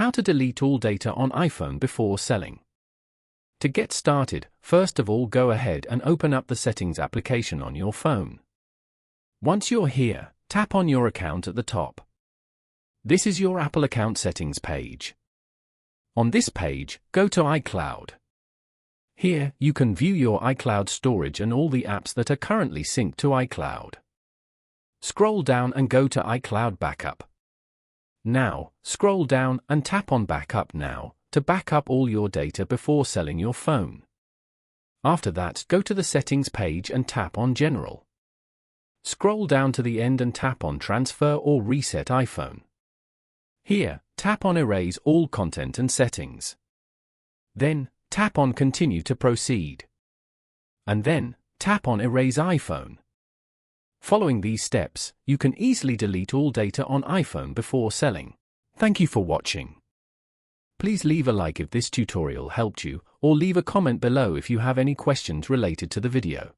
How to delete all data on iPhone before selling. To get started, first of all go ahead and open up the Settings application on your phone. Once you're here, tap on your account at the top. This is your Apple account settings page. On this page, go to iCloud. Here, you can view your iCloud storage and all the apps that are currently synced to iCloud. Scroll down and go to iCloud Backup. Now, scroll down and tap on Backup Now to back up all your data before selling your phone. After that, go to the Settings page and tap on General. Scroll down to the end and tap on Transfer or Reset iPhone. Here, tap on Erase all content and settings. Then, tap on Continue to proceed. And then, tap on Erase iPhone. Following these steps, you can easily delete all data on iPhone before selling. Thank you for watching. Please leave a like if this tutorial helped you, or leave a comment below if you have any questions related to the video.